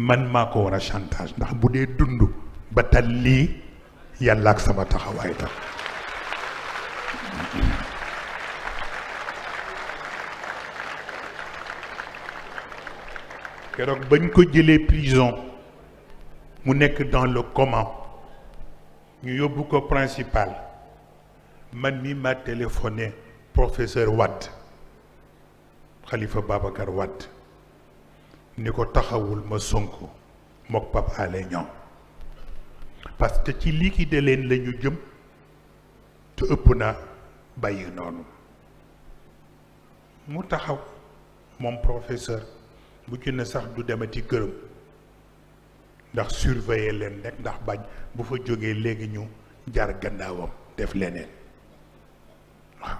man maa ko war a chantage ndax bu dee dund ba tal lii yàlla ak sama taxawaay tax keroog bañ ko jëlee prison mu nekk dans le coma ñu yóbbu ko principal man mi ma téléphoné professeur Wade Khalifa Babacar Wade ni ko taxawul ma Sonko mook Pape Alé Niang parce que ci liquide leen la ñu jëm te ëpp na bàyyi noonu mu taxaw moom professeur bu ci ne sax du demati këram ndax surveiller leen rek ndax bañ bu fa jógee léegi ñu jar gannaawam def leneen waaw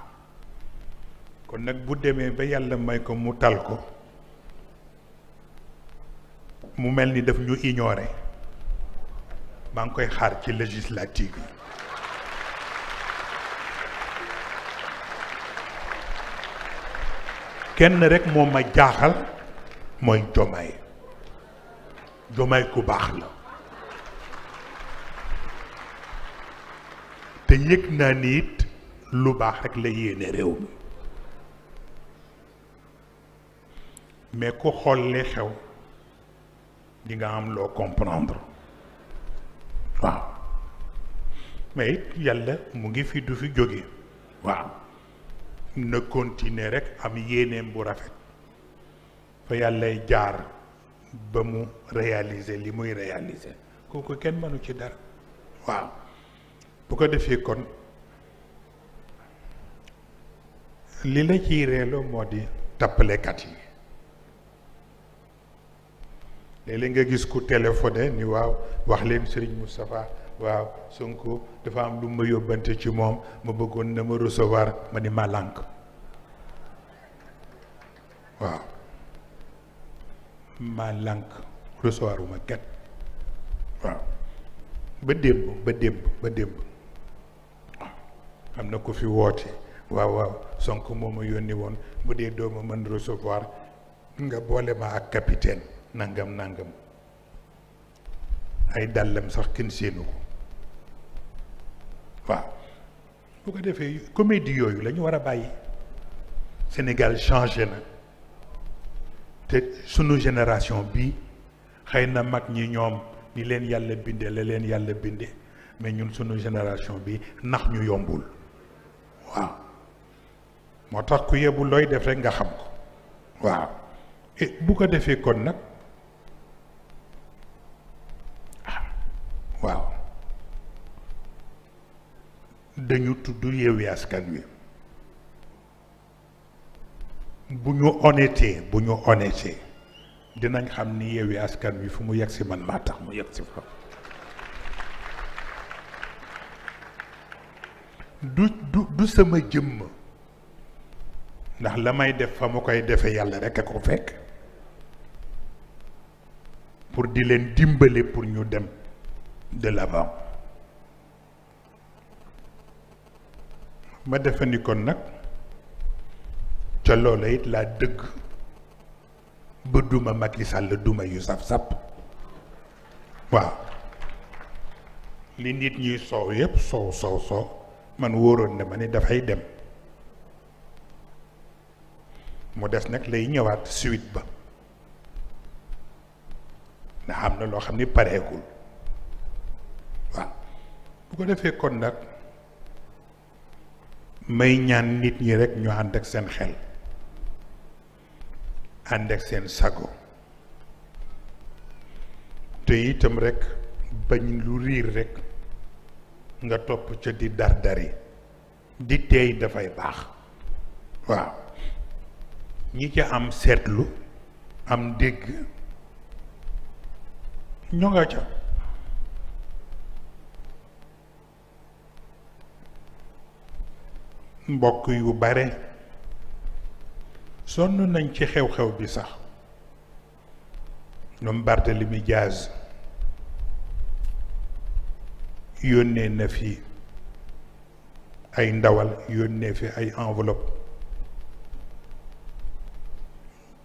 kon nag bu demee ba yàlla may ko mu tal ko mu mel ni daf ñu ignoré maa ngi koy xaar ci législative yi kenn rek moo ma jaaxal mooy Jomaay ku baax la te yëg naa ni it lu baax rek la yéene réew mi mais ku xool li xew di nga am loo comprendre waaw mais it yàlla mu ngi fi du fi jóge waaw na continuer rek am yéeneem bu rafet fa yàllay jaar ba mu réaliser li muy réaliser kooku kenn mënu ci dara waaw bu ko defee kon li la ciy reeloo moo di tappalekat yi léeg-léeg nga gis ku téléphoné ni waaw wax leen Serigne Moustapha waaw Sonko dafa am lu ma yóbbante ci moom ma bëggoon na ma recevoir ma ni ma lànk waaw ma lànk recevoir uma ket waaw ba démb waaw am na ko fi woote waaw Sonko moo ma yónni woon bu dee doo ma mën recevoir nga boole ma ak capitaine nangam ay dàllam sax kenn séenu ko waaw bu ko defee comédie yooyu la ñu war a bàyyi Sénégal changé na te sunu génération bi xëy na mag ñi ñoom ni leen yàlla bindee la leen yàlla bindee mais ñun sunu génération bi nax ñu yombul waaw moo tax ku yebu looy def rek nga xam ko waaw bu ko defee kon nag waaw dañu tudd Yewwi Askan Wi bu ñu honnêté dinañ xam ni Yewwi Askan Wi fu mu yegg si man maa tax mu yegg si fa du sama jëmm ndax la may def fa ma koy defee yàlla rekk a ko fekk pour di leen dimbale pour ñu dem de l'avant ma defe ni kon nag ca loola it laa dëgg ba duma Macky Sall duma yu saf-sap waaw li nit ñuy soow yépp soow man wóoroon na ma ni dafay dem mu des nag lay ñëwaat suite ba ndax am na loo xam ni pareegul waaw bu ko defee kon nag may ñaan nit ñi rekk ñu ànd ak seen xel ànd ak seen sago te itam rekk bañ lu riir rekk nga topp ca di dardari di teey dafay baax waaw ñi ca am seetlu am dégg ñoo nga ca mbokk yu bare sonn nañ ci xew-xew bi sax ñoom Barthélemy Diaz yónnee na fi ay ndawal yónnee fi ay enveloppe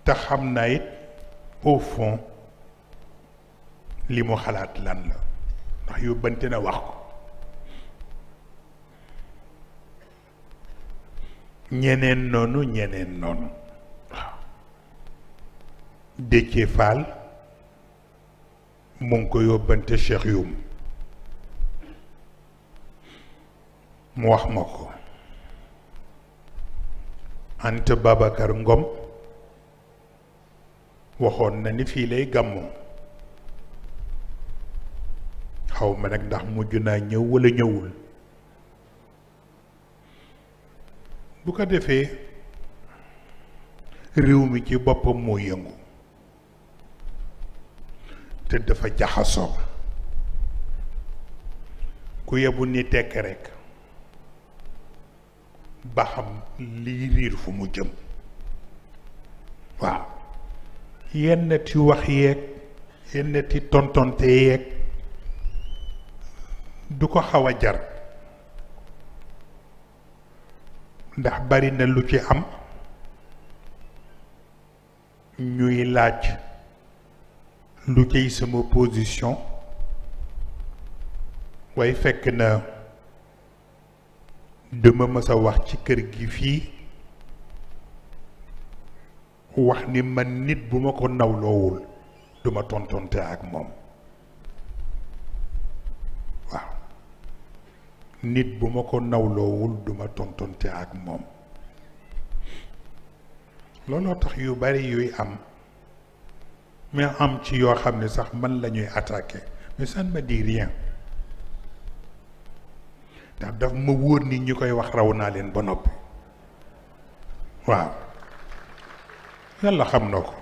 te xam naa it au fond li mu xalaat lan la ndax yóbbante na wax ko ñeneen noonu waaw Déthié Fall mu ngi ko yóbbante Cheikh Youm mu wax ma ko Anta Babacar Ngom waxoon na ni fii lay gàmmoo xaw ma nag ndax mujj naa ñëw walla ñëwul bu ko defee réew mi ci boppam moo yëngu te dafa jaxasoo ku yebu ni tekk rekk ba xam lii riir fu mu jëm waaw yenn ti wax yeeg yenn ti tontonte yeeg du ko xaw a jar ndax bari na lu ci am ñuy laaj lu ciy sama position waaye fekk na dama mës a wax ci kër gi fii wax ni man nit bu ma ko nawloowul duma tontonte ak moom waaw nit bu ma ko nawloowul duma tontonte ak moom looloo tax yu bari yuy am mais am ci yoo xam ne sax man la ñuy attaqué mais ça ne me dit rien ndax daf ma wóor ni ñi koy wax raw naa leen ba noppi waaw yàlla xam na ko